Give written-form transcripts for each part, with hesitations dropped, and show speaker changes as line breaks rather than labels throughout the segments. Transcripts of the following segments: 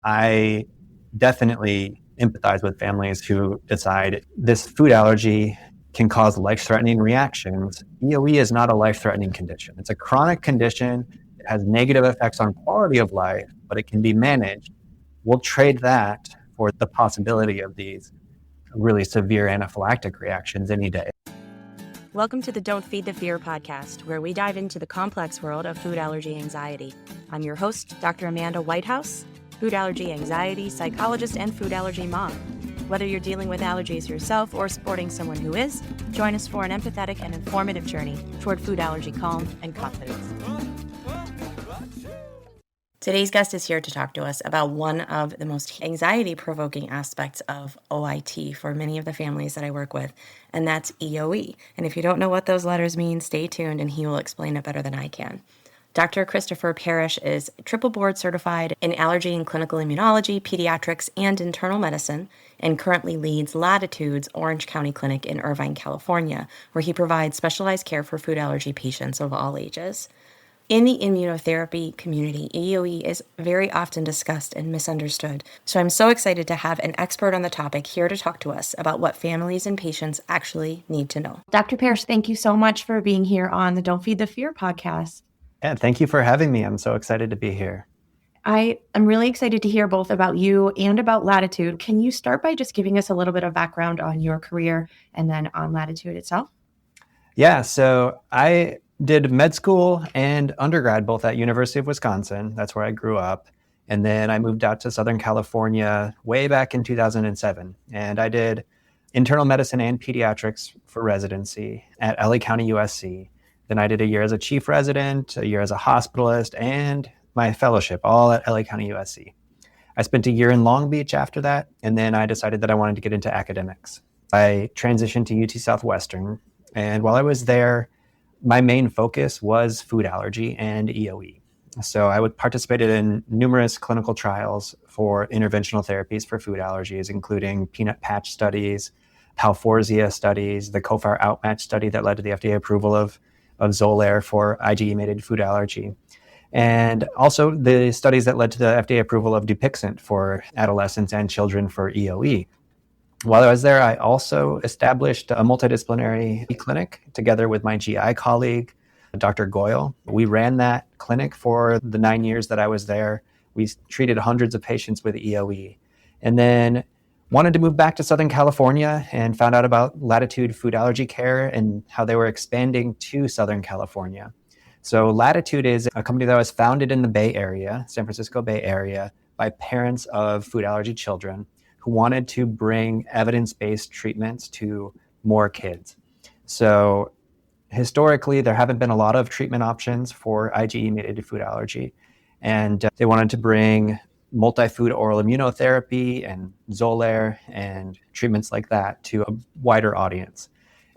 I definitely empathize with families who decide this food allergy can cause life-threatening reactions. EoE is not a life-threatening condition. It's a chronic condition. It has negative effects on quality of life, but it can be managed. We'll trade that for the possibility of these really severe anaphylactic reactions any day.
Welcome to the Don't Feed the Fear podcast, where we dive into the complex world of food allergy anxiety. I'm your host, Dr. Amanda Whitehouse, food allergy anxiety psychologist and food allergy mom. Whether you're dealing with allergies yourself or supporting someone who is, join us for an empathetic and informative journey toward food allergy calm and confidence. Today's guest is here to talk to us about one of the most anxiety-provoking aspects of OIT for many of the families that I work with, and that's EoE. And if you don't know what those letters mean, stay tuned and he will explain it better than I can. Dr. Christopher Parrish is triple board certified in allergy and clinical immunology, pediatrics, and internal medicine, and currently leads Latitude's Orange County Clinic in Irvine, California, where he provides specialized care for food allergy patients of all ages. In the immunotherapy community, EoE is very often discussed and misunderstood, so I'm so excited to have an expert on the topic here to talk to us about what families and patients actually need to know. Dr. Parrish, thank you so much for being here on the Don't Feed the Fear podcast.
Yeah, thank you for having me. I'm so excited to be here.
I am really excited to hear both about you and about Latitude. Can you start by just giving us a little bit of background on your career and then on Latitude itself?
Yeah, so I did med school and undergrad both at University of Wisconsin. That's where I grew up. And then I moved out to Southern California way back in 2007. And I did internal medicine and pediatrics for residency at LA County USC. Then I did a year as a chief resident, a year as a hospitalist, and my fellowship, all at LA County USC. I spent a year in Long Beach after that, and then I decided that I wanted to get into academics. I transitioned to UT Southwestern, and while I was there, my main focus was food allergy and EoE. So I participated in numerous clinical trials for interventional therapies for food allergies, including peanut patch studies, Palforzia studies, the COFAR outmatch study that led to the FDA approval of Xolair for IgE-mediated food allergy, and also the studies that led to the FDA approval of Dupixent for adolescents and children for EoE. While I was there, I also established a multidisciplinary clinic together with my GI colleague, Dr. Goyle. We ran that clinic for the 9 years that I was there. We treated hundreds of patients with EoE. And then wanted to move back to Southern California and found out about Latitude Food Allergy Care and how they were expanding to Southern California. So Latitude is a company that was founded in the Bay Area, San Francisco Bay Area, by parents of food allergy children who wanted to bring evidence-based treatments to more kids. So historically, there haven't been a lot of treatment options for IgE-mediated food allergy. And they wanted to bring multi-food oral immunotherapy and Xolair and treatments like that to a wider audience.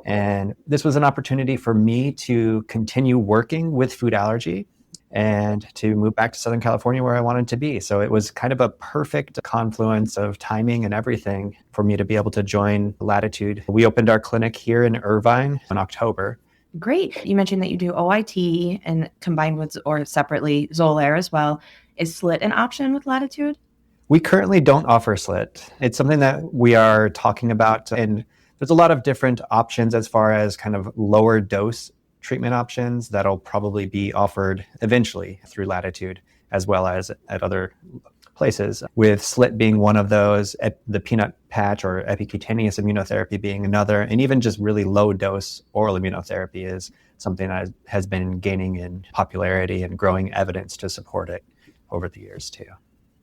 And this was an opportunity for me to continue working with food allergy and to move back to Southern California where I wanted to be. So it was kind of a perfect confluence of timing and everything for me to be able to join Latitude. We opened our clinic here in Irvine in October.
Great. You mentioned that you do OIT and combined with or separately Xolair as well. Is SLIT an option with Latitude?
We currently don't offer SLIT. It's something that we are talking about, and there's a lot of different options as far as kind of lower dose treatment options that'll probably be offered eventually through Latitude, as well as at other places, with SLIT being one of those, the peanut patch or epicutaneous immunotherapy being another, and even just really low dose oral immunotherapy is something that has been gaining in popularity and growing evidence to support it over the years too.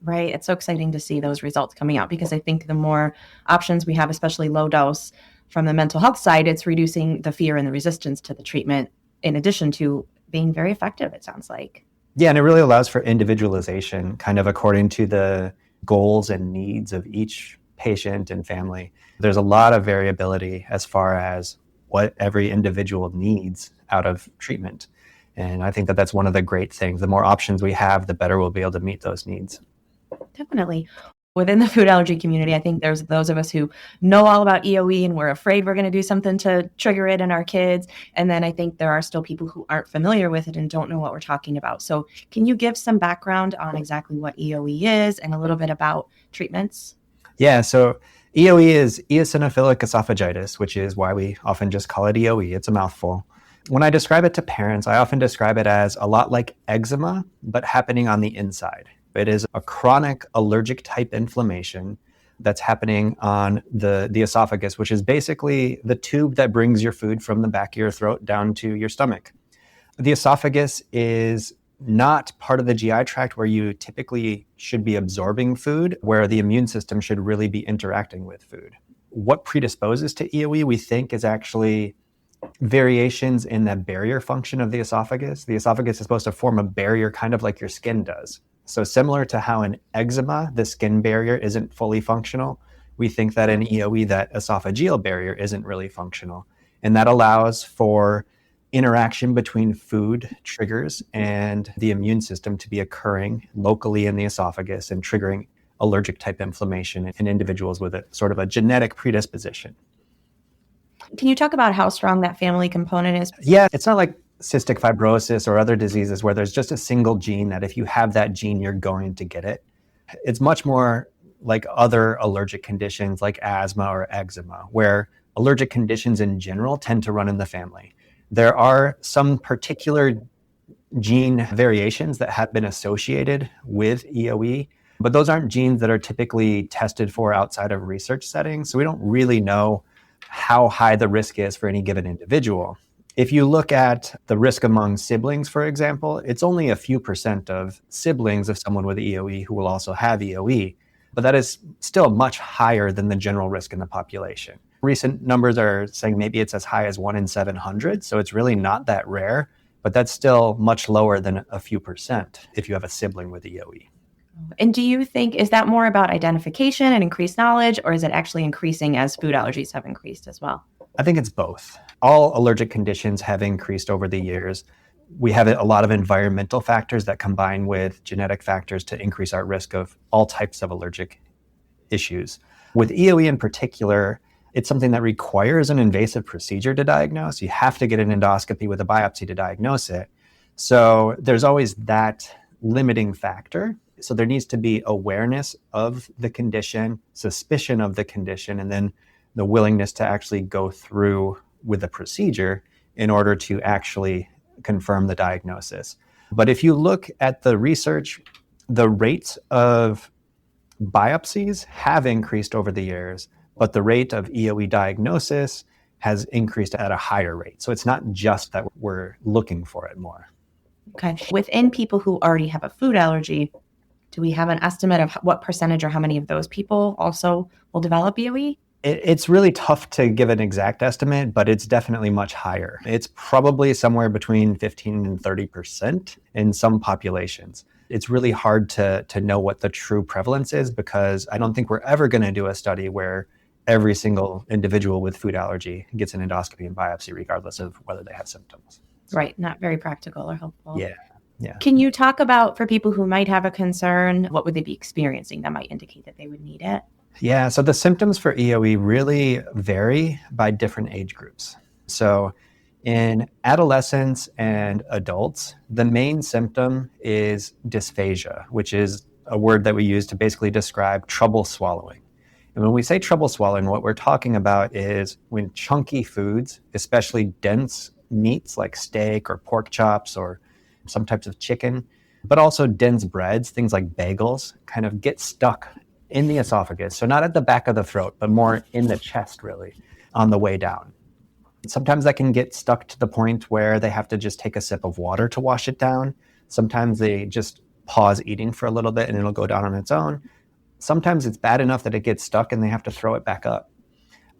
Right. It's so exciting to see those results coming out because I think the more options we have, especially low dose from the mental health side, it's reducing the fear and the resistance to the treatment in addition to being very effective, it sounds like.
Yeah, and it really allows for individualization kind of according to the goals and needs of each patient and family. There's a lot of variability as far as what every individual needs out of treatment. And I think that that's one of the great things. The more options we have, the better we'll be able to meet those needs.
Definitely.
Within the food allergy community, I think there's those of us who know all about EoE and we're afraid we're going to do something to trigger it in our kids. And then I think there are still people who aren't familiar with it and don't know what we're talking about. So can you give some background on exactly what EoE is and a little bit about treatments?
Yeah, so EoE is eosinophilic esophagitis, which is why we often just call it EoE. It's a mouthful. When I describe it to parents, I often describe it as a lot like eczema, but happening on the inside. It is a chronic allergic type inflammation that's happening on the esophagus, which is basically the tube that brings your food from the back of your throat down to your stomach. The esophagus is not part of the GI tract where you typically should be absorbing food, where the immune system should really be interacting with food. What predisposes to EoE, we think, is actually variations in the barrier function of the esophagus. The esophagus is supposed to form a barrier kind of like your skin does. So similar to how in eczema, the skin barrier isn't fully functional, we think that in EoE, that esophageal barrier isn't really functional. And that allows for interaction between food triggers and the immune system to be occurring locally in the esophagus and triggering allergic type inflammation in individuals with a sort of a genetic predisposition.
Can you talk about how strong that family component is?
Yeah, it's not like cystic fibrosis or other diseases where there's just a single gene that if you have that gene, you're going to get it. It's much more like other allergic conditions like asthma or eczema, where allergic conditions in general tend to run in the family. There are some particular gene variations that have been associated with EoE, but those aren't genes that are typically tested for outside of research settings. So we don't really know how high the risk is for any given individual. If you look at the risk among siblings, for example, it's only a few percent of siblings of someone with EoE who will also have EoE, but that is still much higher than the general risk in the population. Recent numbers are saying maybe it's as high as 1 in 700, so it's really not that rare, but that's still much lower than a few percent if you have a sibling with EoE.
And do you think, is that more about identification and increased knowledge, or is it actually increasing as food allergies have increased as well?
I think it's both. All allergic conditions have increased over the years. We have a lot of environmental factors that combine with genetic factors to increase our risk of all types of allergic issues. With EoE in particular, it's something that requires an invasive procedure to diagnose. You have to get an endoscopy with a biopsy to diagnose it. So there's always that limiting factor. So there needs to be awareness of the condition, suspicion of the condition, and then the willingness to actually go through with the procedure in order to actually confirm the diagnosis. But if you look at the research, the rates of biopsies have increased over the years, but the rate of EoE diagnosis has increased at a higher rate. So it's not just that we're looking for it more.
Okay. Within people who already have a food allergy, do we have an estimate of what percentage or how many of those people also will develop EoE?
It's really tough to give an exact estimate, but it's definitely much higher. It's probably somewhere between 15 and 30% in some populations. It's really hard to know what the true prevalence is because I don't think we're ever going to do a study where every single individual with food allergy gets an endoscopy and biopsy regardless of whether they have symptoms.
Right. Not very practical or helpful.
Yeah.
Can you talk about, for people who might have a concern, what would they be experiencing that might indicate that they would need it?
Yeah, so the symptoms for EoE really vary by different age groups. So in adolescents and adults, the main symptom is dysphagia, which is a word that we use to basically describe trouble swallowing. And when we say trouble swallowing, what we're talking about is when chunky foods, especially dense meats like steak or pork chops or some types of chicken, but also dense breads, things like bagels, kind of get stuck in the esophagus. So not at the back of the throat, but more in the chest, really, on the way down. Sometimes that can get stuck to the point where they have to just take a sip of water to wash it down. Sometimes they just pause eating for a little bit and it'll go down on its own. Sometimes it's bad enough that it gets stuck and they have to throw it back up.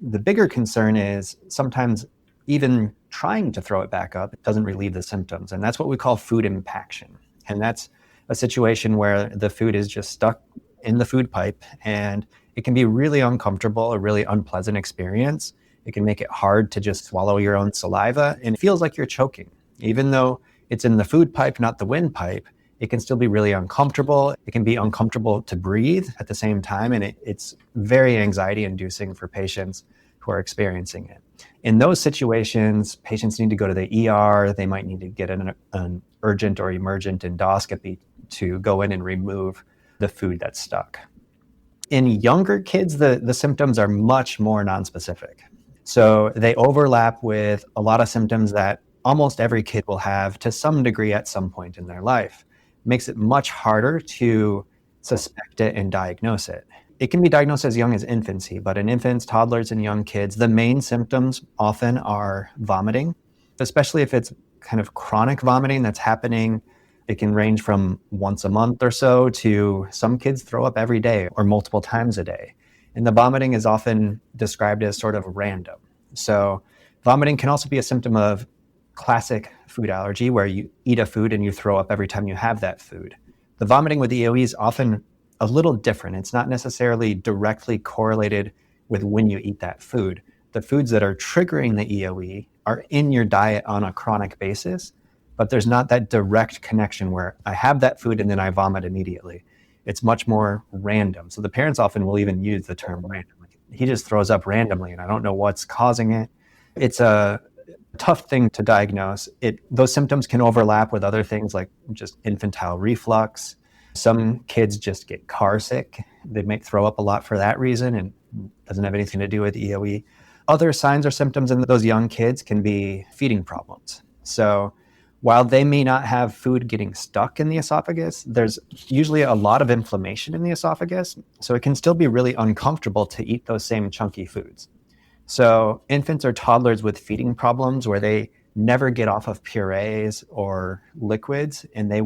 The bigger concern is sometimes even trying to throw it back up, it doesn't relieve the symptoms. And that's what we call food impaction. And that's a situation where the food is just stuck in the food pipe and it can be really uncomfortable, a really unpleasant experience. It can make it hard to just swallow your own saliva and it feels like you're choking. Even though it's in the food pipe, not the windpipe, it can still be really uncomfortable. It can be uncomfortable to breathe at the same time, and it's very anxiety inducing for patients who are experiencing it. In those situations, patients need to go to the ER. They might need to get an urgent or emergent endoscopy to go in and remove the food that's stuck. In younger kids, the symptoms are much more nonspecific. So they overlap with a lot of symptoms that almost every kid will have to some degree at some point in their life. It makes it much harder to suspect it and diagnose it. It can be diagnosed as young as infancy, but in infants, toddlers, and young kids, the main symptoms often are vomiting, especially if it's kind of chronic vomiting that's happening. It can range from once a month or so to some kids throw up every day or multiple times a day. And the vomiting is often described as sort of random. So vomiting can also be a symptom of classic food allergy, where you eat a food and you throw up every time you have that food. The vomiting with EoE is often a little different. It's not necessarily directly correlated with when you eat that food. The foods that are triggering the EoE are in your diet on a chronic basis, but there's not that direct connection where I have that food and then I vomit immediately. It's much more random. So the parents often will even use the term random. He just throws up randomly and I don't know what's causing it. It's a tough thing to diagnose. Those symptoms can overlap with other things like just infantile reflux. Some kids just get car sick. They may throw up a lot for that reason and doesn't have anything to do with EoE. Other signs or symptoms in those young kids can be feeding problems. So while they may not have food getting stuck in the esophagus, there's usually a lot of inflammation in the esophagus. So it can still be really uncomfortable to eat those same chunky foods. So infants or toddlers with feeding problems where they never get off of purees or liquids and they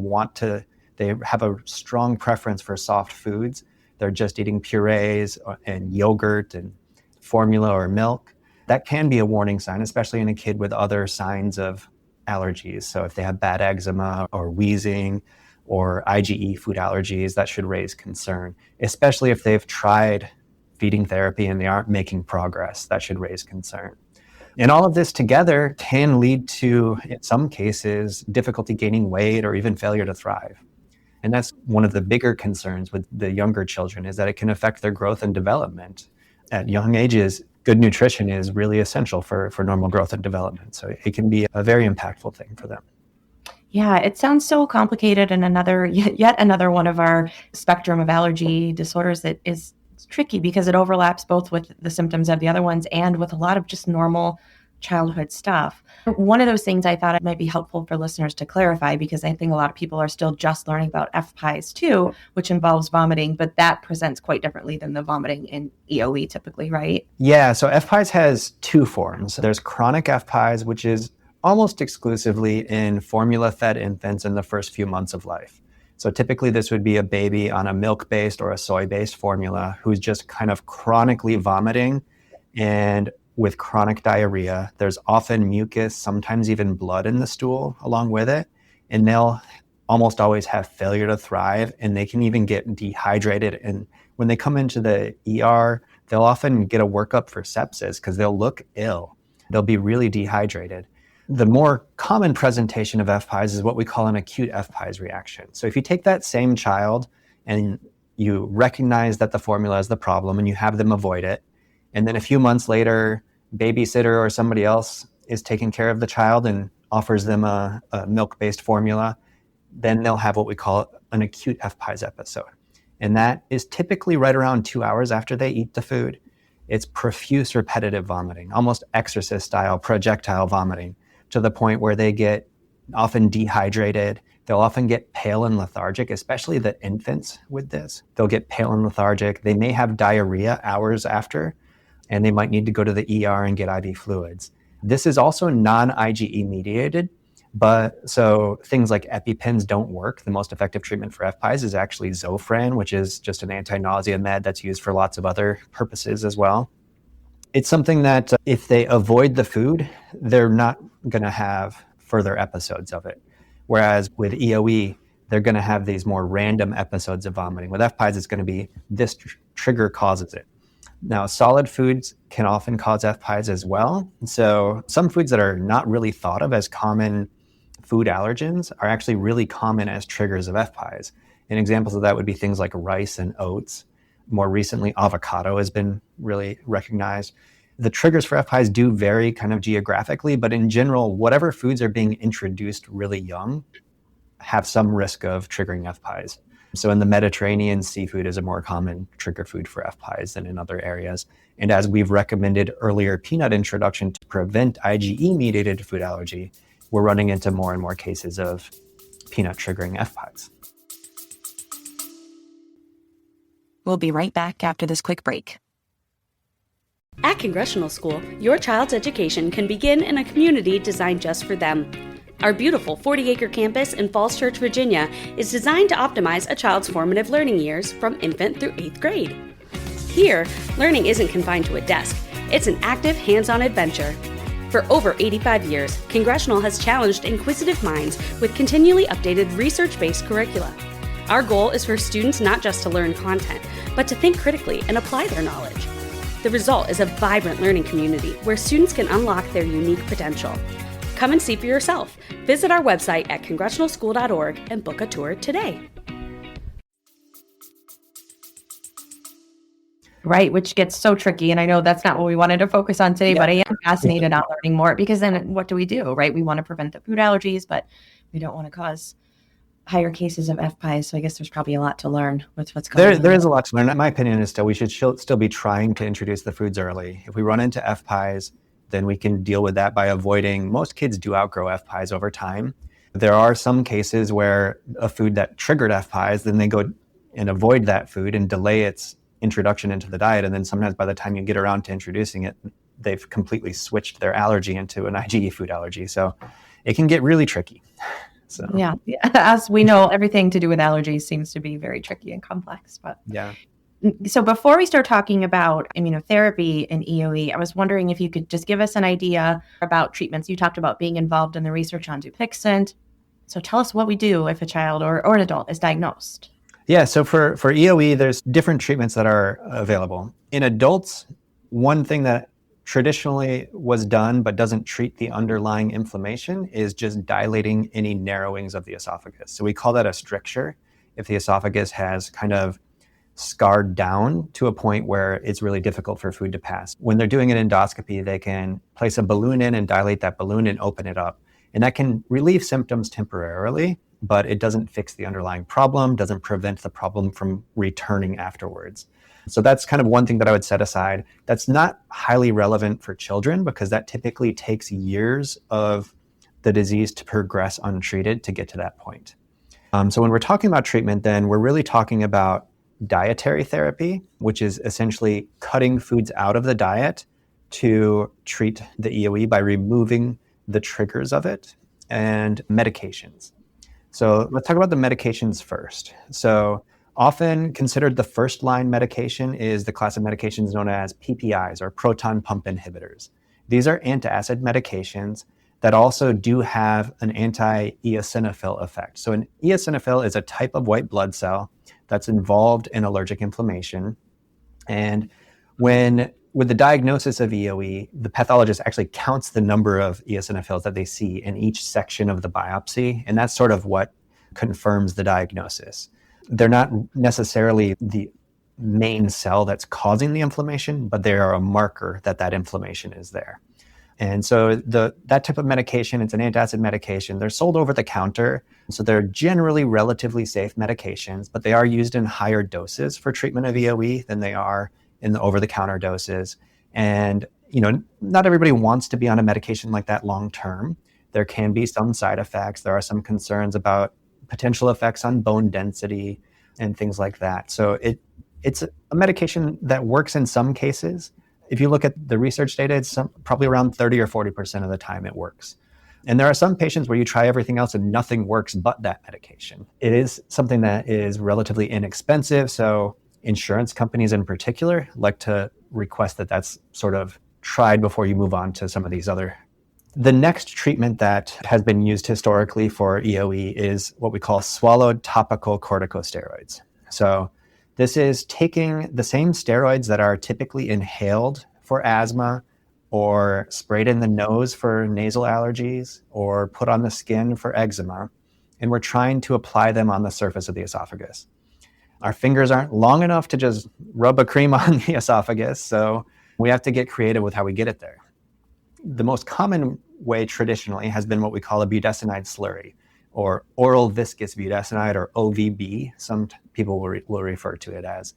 have a strong preference for soft foods. They're just eating purees and yogurt and formula or milk. That can be a warning sign, especially in a kid with other signs of allergies. So if they have bad eczema or wheezing or IgE food allergies, that should raise concern, especially if they've tried feeding therapy and they aren't making progress. That should raise concern. And all of this together can lead to, in some cases, difficulty gaining weight or even failure to thrive. And that's one of the bigger concerns with the younger children, is that it can affect their growth and development. At young ages, good nutrition is really essential for normal growth and development. So it can be a very impactful thing for them.
Yeah, it sounds so complicated, and yet another one of our spectrum of allergy disorders that is tricky because it overlaps both with the symptoms of the other ones and with a lot of just normal childhood stuff. One of those things I thought it might be helpful for listeners to clarify, because I think a lot of people are still just learning about FPIES too, which involves vomiting, but that presents quite differently than the vomiting in EoE typically, right?
Yeah, so FPIES has two forms. There's chronic FPIES, which is almost exclusively in formula-fed infants in the first few months of life. So typically this would be a baby on a milk-based or a soy-based formula who's just kind of chronically vomiting and with chronic diarrhea. There's often mucus, sometimes even blood in the stool along with it, and they'll almost always have failure to thrive, and they can even get dehydrated. And when they come into the ER, they'll often get a workup for sepsis because they'll look ill. They'll be really dehydrated. The more common presentation of FPIES is what we call an acute FPIES reaction. So if you take that same child and you recognize that the formula is the problem and you have them avoid it, and then a few months later, babysitter or somebody else is taking care of the child and offers them a milk-based formula, then they'll have what we call an acute FPIES episode. And that is typically right around 2 hours after they eat the food. It's profuse repetitive vomiting, almost exorcist-style projectile vomiting, to the point where they get often dehydrated. They'll often get pale and lethargic, especially the infants with this. They'll get pale and lethargic. They may have diarrhea hours after, and they might need to go to the ER and get IV fluids. This is also non-IgE mediated, but so things like EpiPens don't work. The most effective treatment for FPIES is actually Zofran, which is just an anti-nausea med that's used for lots of other purposes as well. It's something that if they avoid the food, they're not going to have further episodes of it. Whereas with EoE, they're going to have these more random episodes of vomiting. With FPIES, it's going to be this trigger causes it. Now, solid foods can often cause FPIES as well. So some foods that are not really thought of as common food allergens are actually really common as triggers of FPIES. And examples of that would be things like rice and oats. More recently, avocado has been really recognized. The triggers for FPIES do vary kind of geographically, but in general, whatever foods are being introduced really young have some risk of triggering FPIES. So in the Mediterranean, seafood is a more common trigger food for FPIES than in other areas. And as we've recommended earlier peanut introduction to prevent IgE-mediated food allergy, we're running into more and more cases of peanut triggering FPIES.
We'll be right back after this quick break.
At Congressional School, your child's education can begin in a community designed just for them. Our beautiful 40-acre campus in Falls Church, Virginia is designed to optimize a child's formative learning years from infant through 8th grade. Here, learning isn't confined to a desk. It's an active, hands-on adventure. For over 85 years, Congressional has challenged inquisitive minds with continually updated research-based curricula. Our goal is for students not just to learn content, but to think critically and apply their knowledge. The result is a vibrant learning community where students can unlock their unique potential. Come and see for yourself. Visit our website at congressionalschool.org and book a tour today.
Right, which gets so tricky. And I know that's not what we wanted to focus on today, but I am fascinated on learning more, because then what do we do, right? We want to prevent the food allergies, but we don't want to cause higher cases of FPIES. So I guess there's probably a lot to learn with what's going on.
There is a lot to learn. My opinion is we should still be trying to introduce the foods early. If we run into FPIES, then we can deal with that by avoiding. Most kids do outgrow FPIES over time. There are some cases where a food that triggered FPIES, then they go and avoid that food and delay its introduction into the diet. And then sometimes by the time you get around to introducing it, they've completely switched their allergy into an IgE food allergy. So it can get really tricky. So
yeah, as we know, everything to do with allergies seems to be very tricky and complex. But
yeah.
So before we start talking about immunotherapy and EoE, I was wondering if you could just give us an idea about treatments. You talked about being involved in the research on Dupixent. So tell us what we do if a child or an adult is diagnosed.
Yeah, so for EoE, there's different treatments that are available. In adults, one thing that traditionally was done but doesn't treat the underlying inflammation is just dilating any narrowings of the esophagus. So we call that a stricture if the esophagus has kind of scarred down to a point where it's really difficult for food to pass. When they're doing an endoscopy, they can place a balloon in and dilate that balloon and open it up. And that can relieve symptoms temporarily, but it doesn't fix the underlying problem, doesn't prevent the problem from returning afterwards. So that's kind of one thing that I would set aside. That's not highly relevant for children because that typically takes years of the disease to progress untreated to get to that point. So when we're talking about treatment, then we're really talking about dietary therapy, which is essentially cutting foods out of the diet to treat the EoE by removing the triggers of it, and medications. So let's talk about the medications first. So often considered the first line medication is the class of medications known as PPIs, or proton pump inhibitors. These are antacid medications that also do have an anti-eosinophil effect. So an eosinophil is a type of white blood cell that's involved in allergic inflammation. And with the diagnosis of EoE, the pathologist actually counts the number of eosinophils that they see in each section of the biopsy, and that's sort of what confirms the diagnosis. They're not necessarily the main cell that's causing the inflammation, but they are a marker that inflammation is there. And so that type of medication, it's an antacid medication. They're sold over the counter, so they're generally relatively safe medications, but they are used in higher doses for treatment of EoE than they are in the over-the-counter doses. And, not everybody wants to be on a medication like that long-term. There can be some side effects. There are some concerns about potential effects on bone density and things like that. So it's a medication that works in some cases. If you look at the research data, it's probably around 30 or 40% of the time it works. And there are some patients where you try everything else and nothing works but that medication. It is something that is relatively inexpensive, so insurance companies in particular like to request that that's sort of tried before you move on to some of these other. The next treatment that has been used historically for EoE is what we call swallowed topical corticosteroids. So this is taking the same steroids that are typically inhaled for asthma or sprayed in the nose for nasal allergies, or put on the skin for eczema. And we're trying to apply them on the surface of the esophagus. Our fingers aren't long enough to just rub a cream on the esophagus, so we have to get creative with how we get it there. The most common way traditionally has been what we call a budesonide slurry, or oral viscous budesonide, or OVB, some people will refer to it as.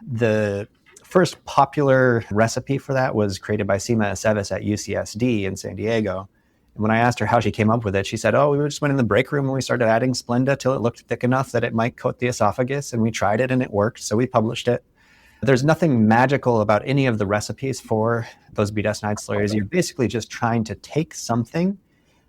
The first popular recipe for that was created by Seema Aceves at UCSD in San Diego. And when I asked her how she came up with it, she said, we just went in the break room and we started adding Splenda till it looked thick enough that it might coat the esophagus, and we tried it and it worked, so we published it. There's nothing magical about any of the recipes for those budesonide slurries. You're basically just trying to take something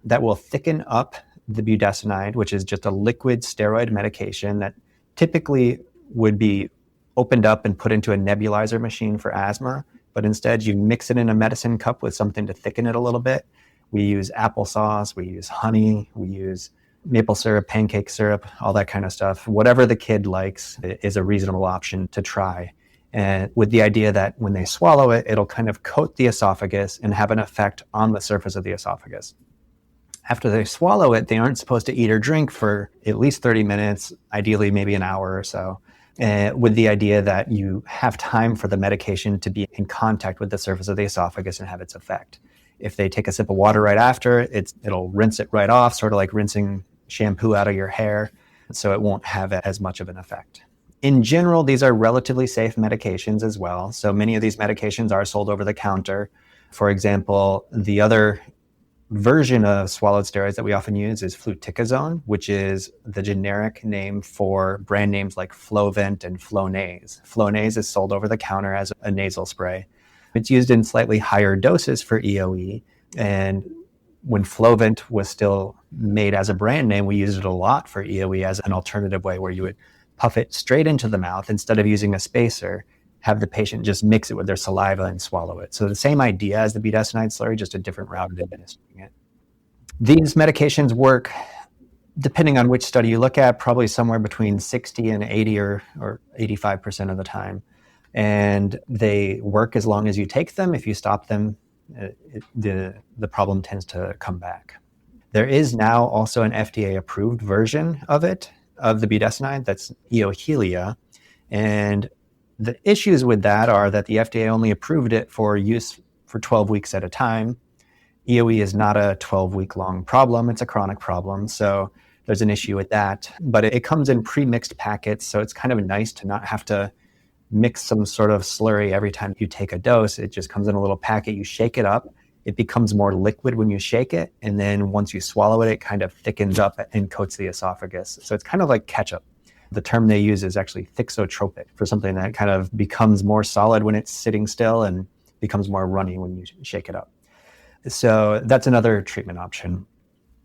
that will thicken up the budesonide, which is just a liquid steroid medication that typically would be opened up and put into a nebulizer machine for asthma, but instead you mix it in a medicine cup with something to thicken it a little bit. We use applesauce, we use honey, we use maple syrup, pancake syrup, all that kind of stuff. Whatever the kid likes is a reasonable option to try. And with the idea that when they swallow it, it'll kind of coat the esophagus and have an effect on the surface of the esophagus. After they swallow it, they aren't supposed to eat or drink for at least 30 minutes, ideally maybe an hour or so, with the idea that you have time for the medication to be in contact with the surface of the esophagus and have its effect. If they take a sip of water right after, it'll rinse it right off, sort of like rinsing shampoo out of your hair, so it won't have as much of an effect. In general, these are relatively safe medications as well. So many of these medications are sold over the counter. For example, the other version of swallowed steroids that we often use is fluticasone, which is the generic name for brand names like Flovent and Flonase. Flonase is sold over the counter as a nasal spray. It's used in slightly higher doses for EoE. And when Flovent was still made as a brand name, we used it a lot for EoE as an alternative way where you would puff it straight into the mouth instead of using a spacer, have the patient just mix it with their saliva and swallow it. So the same idea as the budesonide slurry, just a different route of administering it. These medications work, depending on which study you look at, probably somewhere between 60 and 80 or 85% of the time. And they work as long as you take them. If you stop them, the problem tends to come back. There is now also an FDA-approved version of it, of the budesonide, that's Eohilia. And the issues with that are that the FDA only approved it for use for 12 weeks at a time. EoE is not a 12-week long problem, it's a chronic problem. So there's an issue with that. But it comes in pre-mixed packets, so it's kind of nice to not have to mix some sort of slurry every time you take a dose. It just comes in a little packet, you shake it up. It becomes more liquid when you shake it, and then once you swallow it, it kind of thickens up and coats the esophagus. So it's kind of like ketchup. The term they use is actually thixotropic for something that kind of becomes more solid when it's sitting still and becomes more runny when you shake it up. So that's another treatment option.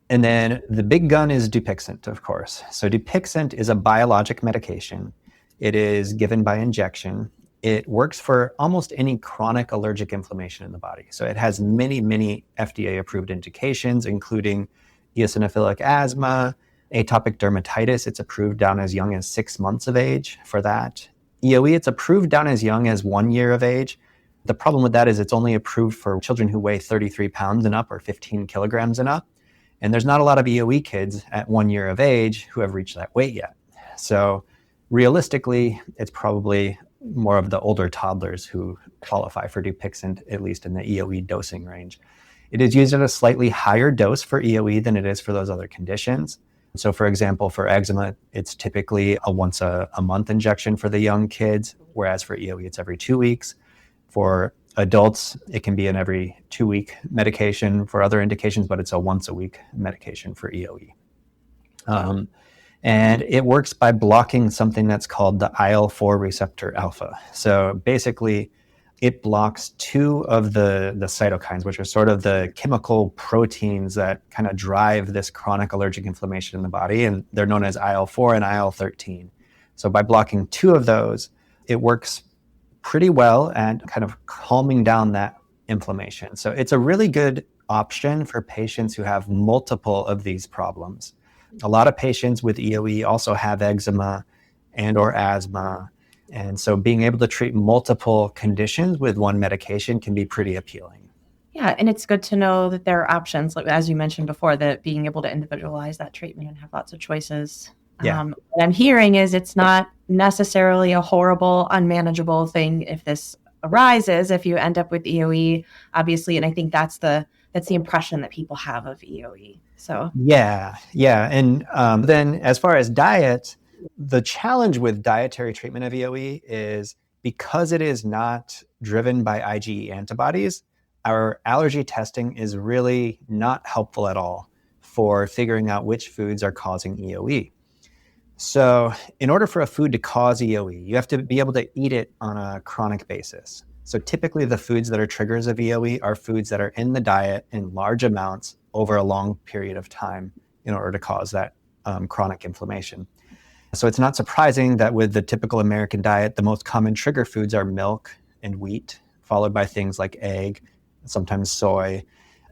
And then the big gun is Dupixent, of course. So Dupixent is a biologic medication. It is given by injection. It works for almost any chronic allergic inflammation in the body. So it has many, many FDA-approved indications, including eosinophilic asthma, atopic dermatitis. It's approved down as young as 6 months of age for that. EoE, it's approved down as young as 1 year of age. The problem with that is it's only approved for children who weigh 33 pounds and up or 15 kilograms and up. And there's not a lot of EoE kids at 1 year of age who have reached that weight yet. So realistically, it's probably more of the older toddlers who qualify for Dupixent, at least in the EoE dosing range. It is used at a slightly higher dose for EoE than it is for those other conditions. So for example, for eczema, it's typically a once a month injection for the young kids, whereas for EoE, it's every 2 weeks. For adults, it can be an every 2 week medication for other indications, but it's a once a week medication for EoE. And it works by blocking something that's called the IL-4 receptor alpha. So basically, it blocks two of the cytokines, which are sort of the chemical proteins that kind of drive this chronic allergic inflammation in the body, and they're known as IL-4 and IL-13. So by blocking two of those, it works pretty well at kind of calming down that inflammation. So it's a really good option for patients who have multiple of these problems. A lot of patients with EoE also have eczema and or asthma. And so being able to treat multiple conditions with one medication can be pretty appealing.
Yeah, and it's good to know that there are options, like as you mentioned before, that being able to individualize that treatment and have lots of choices.
Yeah.
What I'm hearing is it's not necessarily a horrible, unmanageable thing if this arises, if you end up with EoE, obviously, and I think that's the impression that people have of EoE. So
Yeah. And then as far as diet, the challenge with dietary treatment of EoE is because it is not driven by IgE antibodies, our allergy testing is really not helpful at all for figuring out which foods are causing EoE. So in order for a food to cause EoE, you have to be able to eat it on a chronic basis. So typically the foods that are triggers of EoE are foods that are in the diet in large amounts over a long period of time in order to cause that chronic inflammation. So it's not surprising that with the typical American diet, the most common trigger foods are milk and wheat, followed by things like egg, sometimes soy.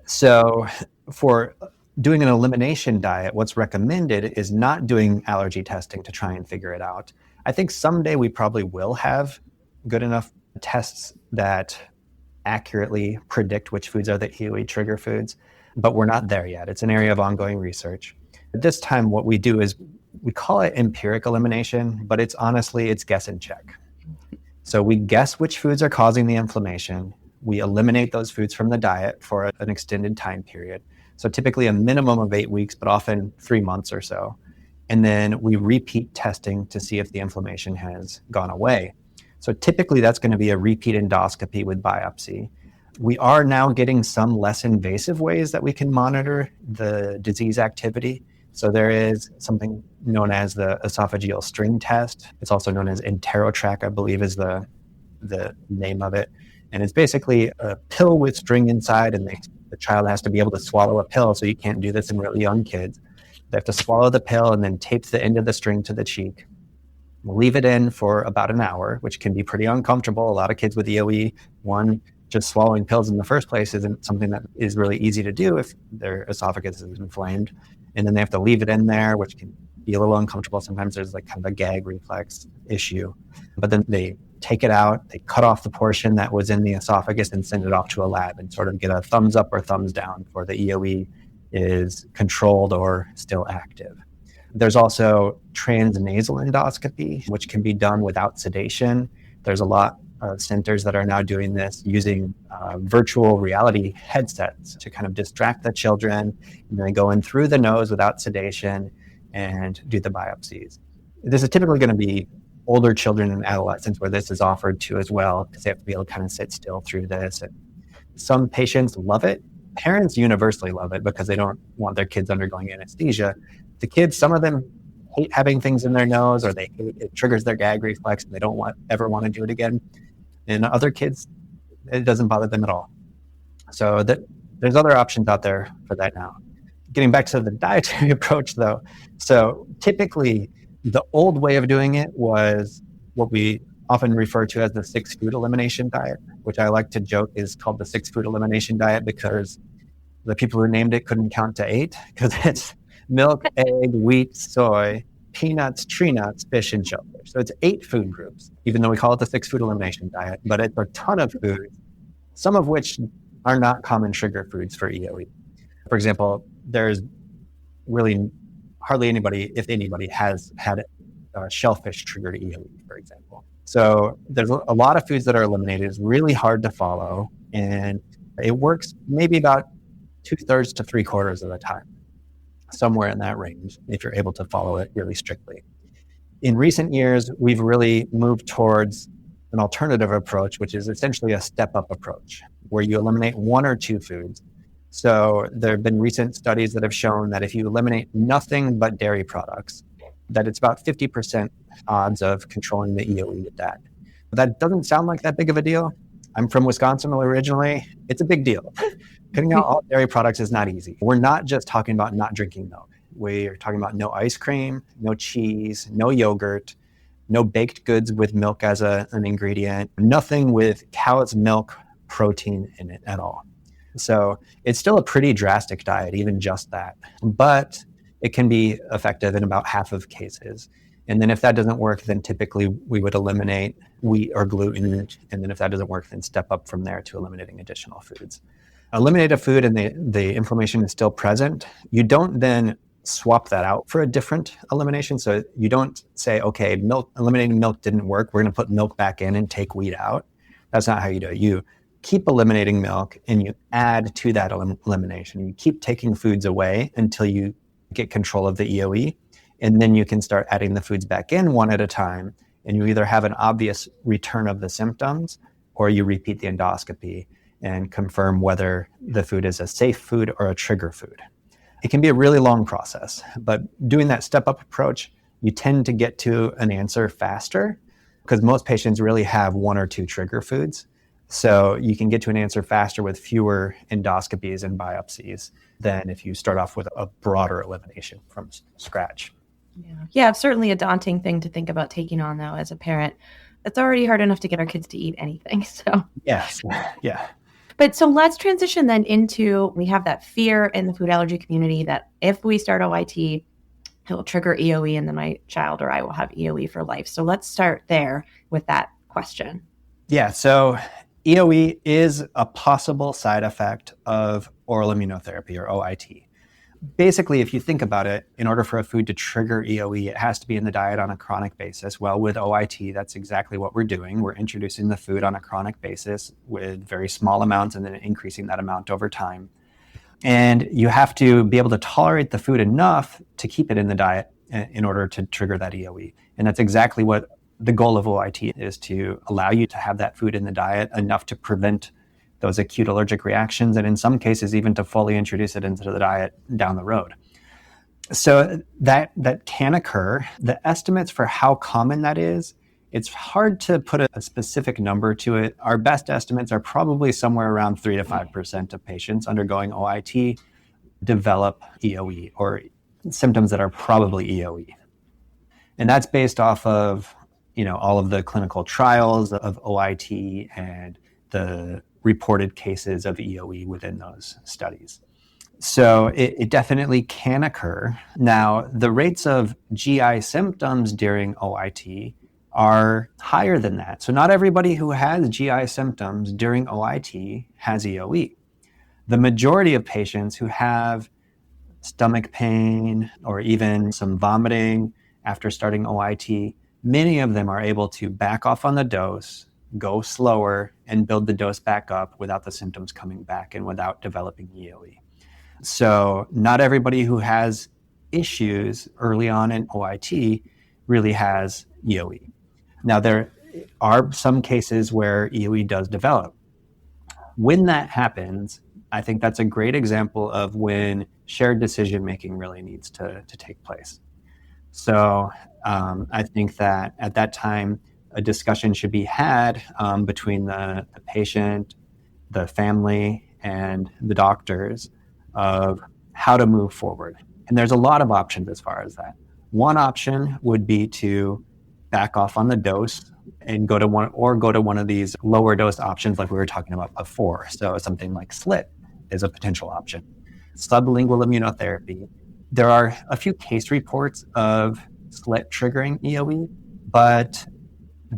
So for doing an elimination diet, what's recommended is not doing allergy testing to try and figure it out. I think someday we probably will have good enough tests that accurately predict which foods are the EoE trigger foods, but we're not there yet. It's an area of ongoing research. At this time, what we do is we call it empiric elimination, but it's guess and check. So we guess which foods are causing the inflammation. We eliminate those foods from the diet for an extended time period. So typically a minimum of 8 weeks, but often 3 months or so. And then we repeat testing to see if the inflammation has gone away. So typically that's going to be a repeat endoscopy with biopsy. We are now getting some less invasive ways that we can monitor the disease activity. So there is something known as the esophageal string test. It's also known as enterotrack, I believe is the name of it. And it's basically a pill with string inside, and the child has to be able to swallow a pill. So you can't do this in really young kids. They have to swallow the pill and then tape the end of the string to the cheek. Leave it in for about an hour, which can be pretty uncomfortable. A lot of kids with EoE, just swallowing pills in the first place isn't something that is really easy to do if their esophagus is inflamed. And then they have to leave it in there, which can be a little uncomfortable. Sometimes there's like kind of a gag reflex issue. But then they take it out, they cut off the portion that was in the esophagus and send it off to a lab and sort of get a thumbs up or thumbs down for the EoE is controlled or still active. There's also transnasal endoscopy, which can be done without sedation. There's a lot of centers that are now doing this using virtual reality headsets to kind of distract the children, and then go in through the nose without sedation and do the biopsies. This is typically going to be older children and adolescents where this is offered to as well, because they have to be able to kind of sit still through this. And some patients love it. Parents universally love it because they don't want their kids undergoing anesthesia. The kids, some of them hate having things in their nose, or it triggers their gag reflex and they don't ever want to do it again. And other kids, it doesn't bother them at all. So there's other options out there for that now. Getting back to the dietary approach though. So typically the old way of doing it was what we often refer to as the 6-food elimination diet, which I like to joke is called the 6-food elimination diet because the people who named it couldn't count to 8, because it's milk, egg, wheat, soy, peanuts, tree nuts, fish, and shellfish. So it's 8 food groups, even though we call it the 6-food elimination diet, but it's a ton of foods, some of which are not common trigger foods for EoE. For example, there's really hardly anybody, if anybody, has had shellfish triggered EoE, for example. So there's a lot of foods that are eliminated. It's really hard to follow, and it works maybe about 2/3 to 3/4 of the time, somewhere in that range, if you're able to follow it really strictly. In recent years, we've really moved towards an alternative approach, which is essentially a step-up approach, where you eliminate 1 or 2 foods. So there have been recent studies that have shown that if you eliminate nothing but dairy products, that it's about 50% odds of controlling the EoE with that. But that doesn't sound like that big of a deal. I'm from Wisconsin originally. It's a big deal. Cutting out all dairy products is not easy. We're not just talking about not drinking milk. We're talking about no ice cream, no cheese, no yogurt, no baked goods with milk as an ingredient, nothing with cow's milk protein in it at all. So it's still a pretty drastic diet, even just that. But it can be effective in about half of cases. And then if that doesn't work, then typically we would eliminate wheat or gluten. And then if that doesn't work, then step up from there to eliminating additional foods. eliminate a food and the inflammation is still present, you don't then swap that out for a different elimination. So you don't say, okay, eliminating milk didn't work, we're going to put milk back in and take wheat out. That's not how you do it. You keep eliminating milk and you add to that elimination. You keep taking foods away until you get control of the EoE, and then you can start adding the foods back in one at a time, and you either have an obvious return of the symptoms or you repeat the endoscopy and confirm whether the food is a safe food or a trigger food. It can be a really long process, but doing that step-up approach, you tend to get to an answer faster because most patients really have one or two trigger foods. So you can get to an answer faster with fewer endoscopies and biopsies than if you start off with a broader elimination from scratch.
Yeah, it's certainly a daunting thing to think about taking on, though, as a parent. It's already hard enough to get our kids to eat anything. So
yes, yeah.
But so let's transition then into, we have that fear in the food allergy community that if we start OIT, it will trigger EoE and then my child or I will have EoE for life. So let's start there with that question.
Yeah, so EoE is a possible side effect of oral immunotherapy or OIT. Basically, if you think about it, in order for a food to trigger EoE, it has to be in the diet on a chronic basis. Well, with OIT, that's exactly what we're doing. We're introducing the food on a chronic basis with very small amounts and then increasing that amount over time. And you have to be able to tolerate the food enough to keep it in the diet in order to trigger that EoE. And that's exactly what the goal of OIT is, to allow you to have that food in the diet enough to prevent those acute allergic reactions, and in some cases, even to fully introduce it into the diet down the road. So that can occur. The estimates for how common that is, it's hard to put a specific number to it. Our best estimates are probably somewhere around 3 to 5% of patients undergoing OIT develop EoE or symptoms that are probably EoE. And that's based off of, all of the clinical trials of OIT and the reported cases of EoE within those studies. So it definitely can occur. Now, the rates of GI symptoms during OIT are higher than that. So not everybody who has GI symptoms during OIT has EoE. The majority of patients who have stomach pain or even some vomiting after starting OIT, many of them are able to back off on the dose, go slower, and build the dose back up without the symptoms coming back and without developing EoE. So not everybody who has issues early on in OIT really has EoE. Now, there are some cases where EoE does develop. When that happens, I think that's a great example of when shared decision-making really needs to take place. So I think that at that time, a discussion should be had between the patient, the family, and the doctors of how to move forward. And there's a lot of options as far as that. One option would be to back off on the dose and go to one of these lower dose options like we were talking about before. So something like SLIT is a potential option. Sublingual immunotherapy. There are a few case reports of SLIT triggering EoE, but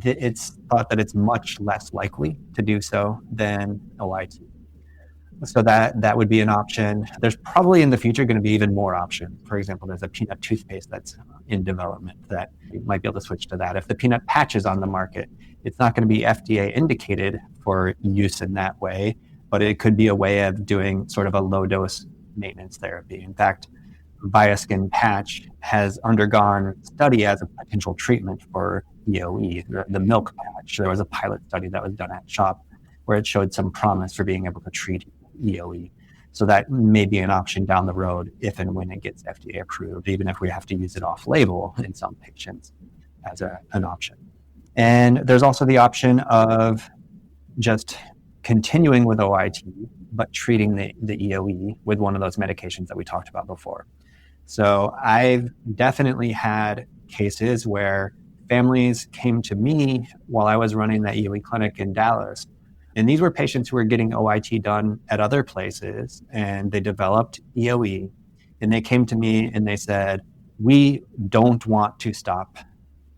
it's thought that it's much less likely to do so than OIT. So that would be an option. There's probably in the future going to be even more options. For example, there's a peanut toothpaste that's in development that you might be able to switch to that. If the peanut patch is on the market, it's not going to be FDA indicated for use in that way, but it could be a way of doing sort of a low dose maintenance therapy. In fact, Viaskin patch has undergone study as a potential treatment for EoE, the milk patch. There was a pilot study that was done at CHOP where it showed some promise for being able to treat EoE. So that may be an option down the road if and when it gets FDA approved, even if we have to use it off label in some patients as an option. And there's also the option of just continuing with OIT, but treating the EoE with one of those medications that we talked about before. So I've definitely had cases where families came to me while I was running that EoE clinic in Dallas. And these were patients who were getting OIT done at other places, and they developed EoE. And they came to me and they said, we don't want to stop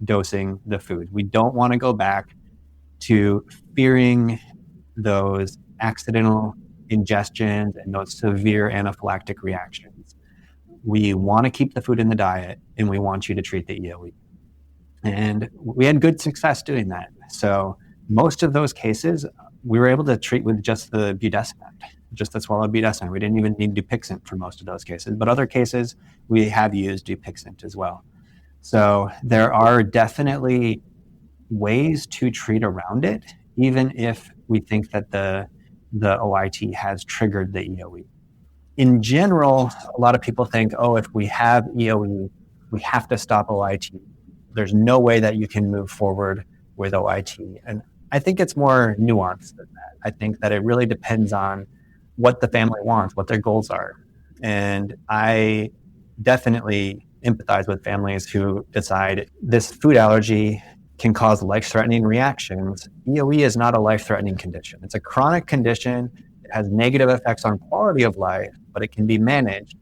dosing the food. We don't want to go back to fearing those accidental ingestions and those severe anaphylactic reactions, we want to keep the food in the diet and we want you to treat the EoE. And we had good success doing that. So most of those cases, we were able to treat with just the budesonide, just the swallowed budesonide. We didn't even need Dupixent for most of those cases. But other cases, we have used Dupixent as well. So there are definitely ways to treat around it, even if we think that the OIT has triggered the EoE. In general, a lot of people think, oh, if we have EoE, we have to stop OIT. There's no way that you can move forward with OIT. And I think it's more nuanced than that. I think that it really depends on what the family wants, what their goals are. And I definitely empathize with families who decide this food allergy can cause life-threatening reactions. EoE is not a life-threatening condition. It's a chronic condition. It has negative effects on quality of life, but it can be managed.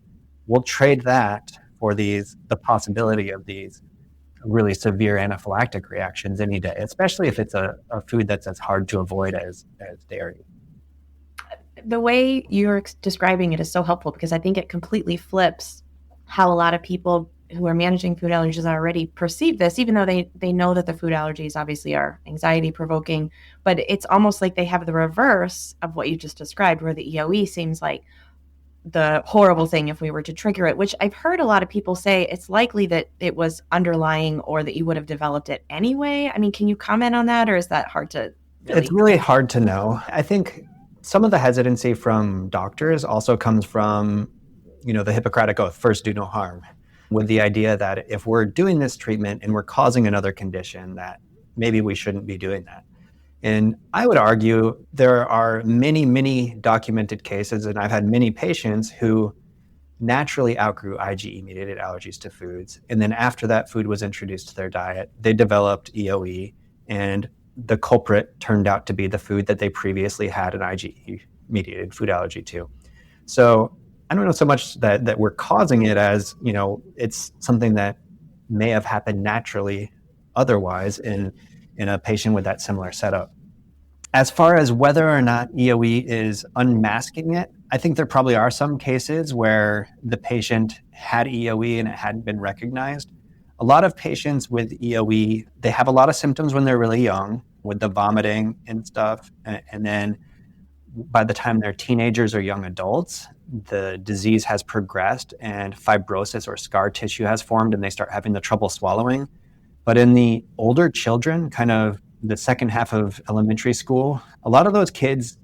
We'll trade that for the possibility of these really severe anaphylactic reactions any day, especially if it's a food that's as hard to avoid as dairy.
The way you're describing it is so helpful because I think it completely flips how a lot of people who are managing food allergies already perceive this, even though they know that the food allergies obviously are anxiety provoking, but it's almost like they have the reverse of what you just described, where the EoE seems like the horrible thing if we were to trigger it, which I've heard a lot of people say it's likely that it was underlying or that you would have developed it anyway. I mean, can you comment on that, or is that hard to really?
It's really hard to know. I think some of the hesitancy from doctors also comes from, the Hippocratic Oath, first do no harm, with the idea that if we're doing this treatment and we're causing another condition, that maybe we shouldn't be doing that. And I would argue there are many, many documented cases, and I've had many patients who naturally outgrew IgE-mediated allergies to foods. And then after that food was introduced to their diet, they developed EoE, and the culprit turned out to be the food that they previously had an IgE-mediated food allergy to. So I don't know so much that we're causing it as, it's something that may have happened naturally otherwise in a patient with that similar setup. As far as whether or not EoE is unmasking it, I think there probably are some cases where the patient had EoE and it hadn't been recognized. A lot of patients with EoE, they have a lot of symptoms when they're really young, with the vomiting and stuff. And then by the time they're teenagers or young adults, the disease has progressed and fibrosis or scar tissue has formed and they start having the trouble swallowing. But in the older children, kind of the second half of elementary school, a lot of those kids,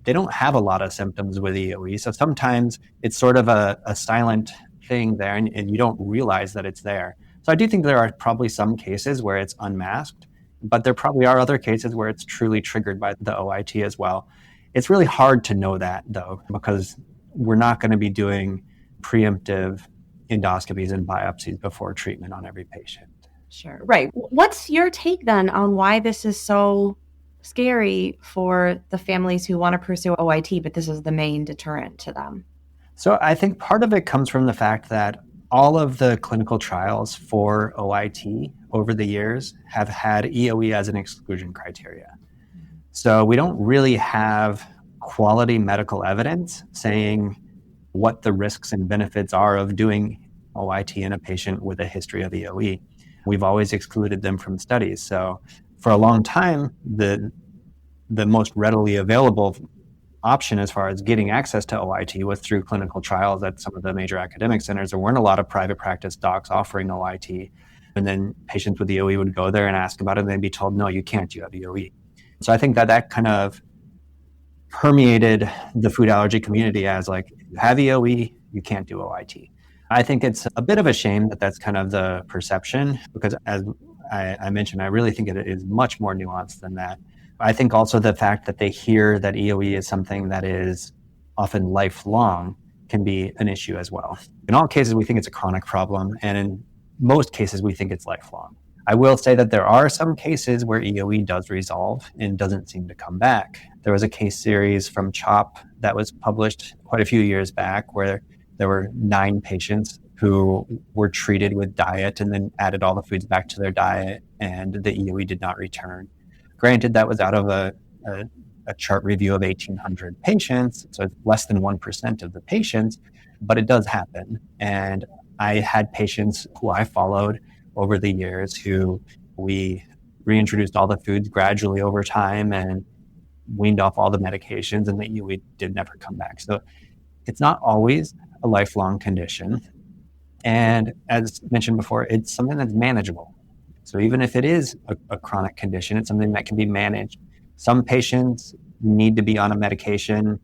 they don't have a lot of symptoms with EoE. So sometimes it's sort of a silent thing there and you don't realize that it's there. So I do think there are probably some cases where it's unmasked, but there probably are other cases where it's truly triggered by the OIT as well. It's really hard to know that, though, because we're not going to be doing preemptive endoscopies and biopsies before treatment on every patient.
Sure. Right. What's your take then on why this is so scary for the families who want to pursue OIT, but this is the main deterrent to them?
So I think part of it comes from the fact that all of the clinical trials for OIT over the years have had EoE as an exclusion criteria. So we don't really have quality medical evidence saying what the risks and benefits are of doing OIT in a patient with a history of EoE. We've always excluded them from studies. So for a long time, the most readily available option as far as getting access to OIT was through clinical trials at some of the major academic centers. There weren't a lot of private practice docs offering OIT. And then patients with EoE would go there and ask about it, and they'd be told, no, you can't, you have EoE. So I think that kind of permeated the food allergy community as like, if you have EoE, you can't do OIT. I think it's a bit of a shame that that's kind of the perception, because as I mentioned, I really think it is much more nuanced than that. I think also the fact that they hear that EoE is something that is often lifelong can be an issue as well. In all cases, we think it's a chronic problem, and in most cases, we think it's lifelong. I will say that there are some cases where EoE does resolve and doesn't seem to come back. There was a case series from CHOP that was published quite a few years back where there were 9 patients who were treated with diet and then added all the foods back to their diet, and the EoE did not return. Granted, that was out of a a chart review of 1,800 patients, so it's less than 1% of the patients, but it does happen. And I had patients who I followed over the years who we reintroduced all the foods gradually over time and weaned off all the medications, and the EoE did never come back. So it's not always a lifelong condition. And as mentioned before, it's something that's manageable. So even if it is a chronic condition, it's something that can be managed. Some patients need to be on a medication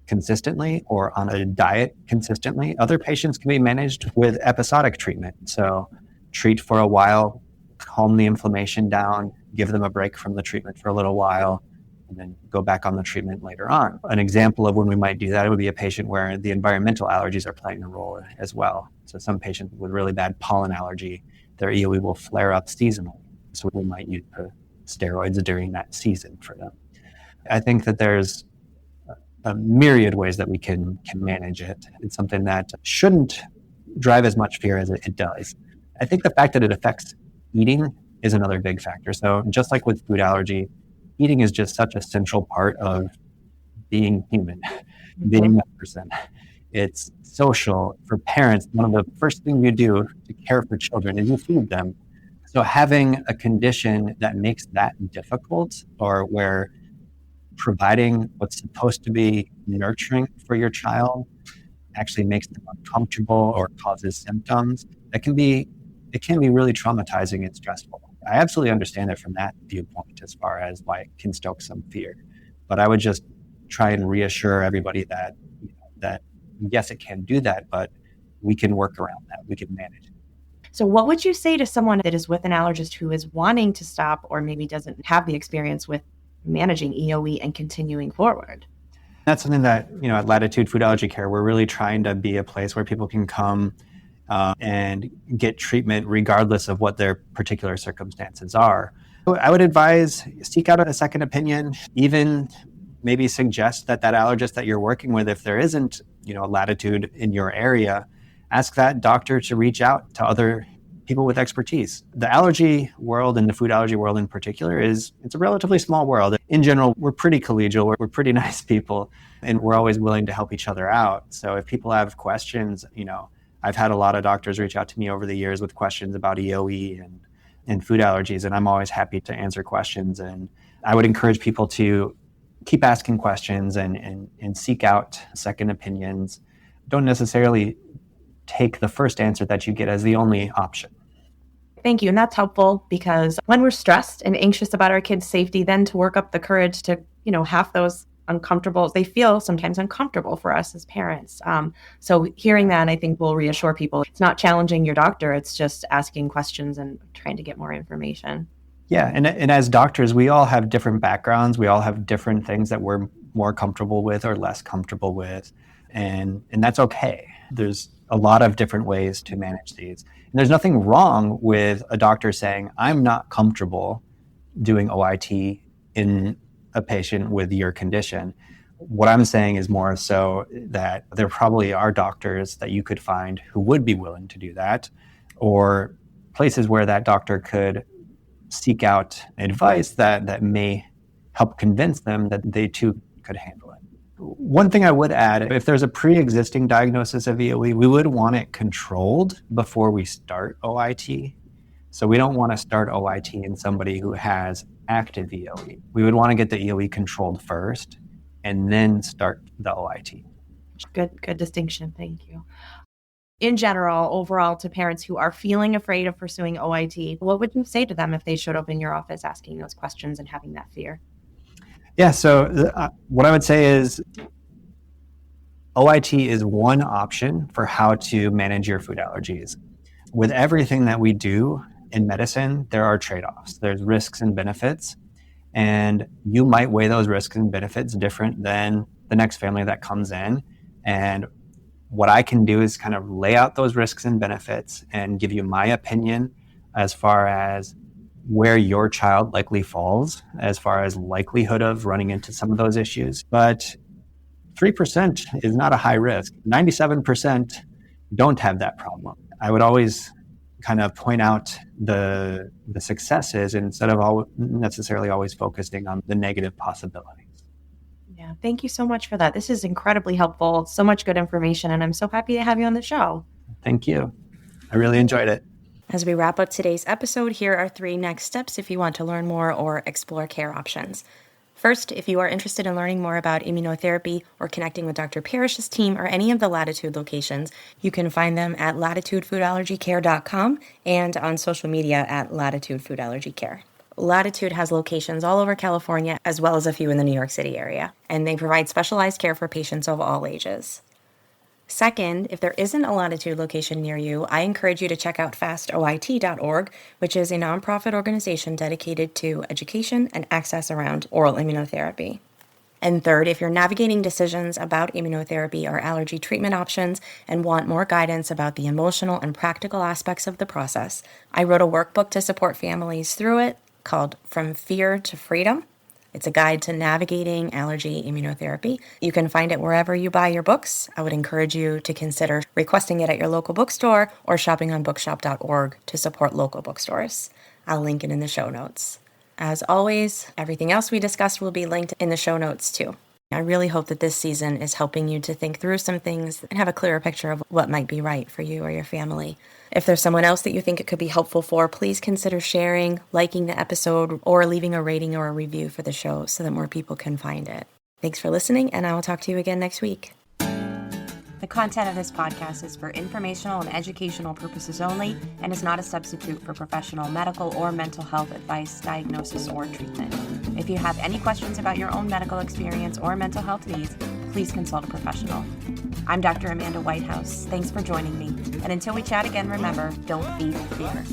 consistently or on a diet consistently. Other patients can be managed with episodic treatment. So treat for a while, calm the inflammation down, give them a break from the treatment for a little while, and then go back on the treatment later on. An example of when we might do that, it would be a patient where the environmental allergies are playing a role as well. So some patients with really bad pollen allergy, their EoE will flare up seasonally. So we might use steroids during that season for them. I think that there's a myriad ways that we can manage it. It's something that shouldn't drive as much fear as it does. I think the fact that it affects eating is another big factor. So just like with food allergy, eating is just such a central part of being human, being a person. It's social. For parents, one of the first things you do to care for children is you feed them. So having a condition that makes that difficult, or where providing what's supposed to be nurturing for your child actually makes them uncomfortable or causes symptoms, it can be really traumatizing and stressful. I absolutely understand it from that viewpoint as far as why it can stoke some fear. But I would just try and reassure everybody that yes, it can do that, but we can work around that. We can manage it.
So what would you say to someone that is with an allergist who is wanting to stop or maybe doesn't have the experience with managing EoE and continuing forward?
That's something that, at Latitude Food Allergy Care, we're really trying to be a place where people can come and get treatment regardless of what their particular circumstances are. I would advise seek out a second opinion, even maybe suggest that allergist that you're working with, if there isn't, a Latitude in your area, ask that doctor to reach out to other people with expertise. The allergy world and the food allergy world in particular it's a relatively small world. In general, we're pretty collegial, we're pretty nice people, and we're always willing to help each other out. So if people have questions, I've had a lot of doctors reach out to me over the years with questions about EoE and food allergies, and I'm always happy to answer questions. And I would encourage people to keep asking questions and seek out second opinions. Don't necessarily take the first answer that you get as the only option.
Thank you. And that's helpful because when we're stressed and anxious about our kids' safety, then to work up the courage to, have those uncomfortable, they feel sometimes uncomfortable for us as parents. So hearing that, I think, will reassure people. It's not challenging your doctor. It's just asking questions and trying to get more information.
Yeah. And as doctors, we all have different backgrounds. We all have different things that we're more comfortable with or less comfortable with. And that's okay. There's a lot of different ways to manage these. And there's nothing wrong with a doctor saying, I'm not comfortable doing OIT in a patient with your condition. What I'm saying is more so that there probably are doctors that you could find who would be willing to do that, or places where that doctor could seek out advice that may help convince them that they too could handle it. One thing I would add, if there's a pre-existing diagnosis of EoE, we would want it controlled before we start OIT. So we don't want to start OIT in somebody who has active EoE. We would want to get the EoE controlled first and then start the OIT.
Good distinction. Thank you. In general, overall, to parents who are feeling afraid of pursuing OIT, what would you say to them if they showed up in your office asking those questions and having that fear?
Yeah, so what I would say is OIT is one option for how to manage your food allergies. With everything that we do in medicine, there are trade-offs. There's risks and benefits, and you might weigh those risks and benefits different than the next family that comes in. And what I can do is kind of lay out those risks and benefits and give you my opinion as far as where your child likely falls, as far as likelihood of running into some of those issues. But 3% is not a high risk. 97% don't have that problem. I would always kind of point out the successes instead of necessarily always focusing on the negative possibilities.
Yeah, thank you so much for that. This is incredibly helpful. So much good information, and I'm so happy to have you on the show.
Thank you. I really enjoyed it.
As we wrap up today's episode, here are 3 next steps if you want to learn more or explore care options. First, if you are interested in learning more about immunotherapy or connecting with Dr. Parrish's team or any of the Latitude locations, you can find them at latitudefoodallergycare.com and on social media at Latitude Food Allergy Care. Latitude has locations all over California, as well as a few in the New York City area, and they provide specialized care for patients of all ages. Second, if there isn't a Latitude location near you, I encourage you to check out fastoit.org, which is a nonprofit organization dedicated to education and access around oral immunotherapy. And third, if you're navigating decisions about immunotherapy or allergy treatment options and want more guidance about the emotional and practical aspects of the process, I wrote a workbook to support families through it called From Fear to Freedom. It's a guide to navigating allergy immunotherapy. You can find it wherever you buy your books. I would encourage you to consider requesting it at your local bookstore or shopping on bookshop.org to support local bookstores. I'll link it in the show notes. As always, everything else we discussed will be linked in the show notes too. I really hope that this season is helping you to think through some things and have a clearer picture of what might be right for you or your family. If there's someone else that you think it could be helpful for, please consider sharing, liking the episode, or leaving a rating or a review for the show so that more people can find it. Thanks for listening, and I will talk to you again next week. The content of this podcast is for informational and educational purposes only and is not a substitute for professional medical or mental health advice, diagnosis, or treatment. If you have any questions about your own medical experience or mental health needs, please consult a professional. I'm Dr. Amanda Whitehouse. Thanks for joining me. And until we chat again, remember, don't feed fear.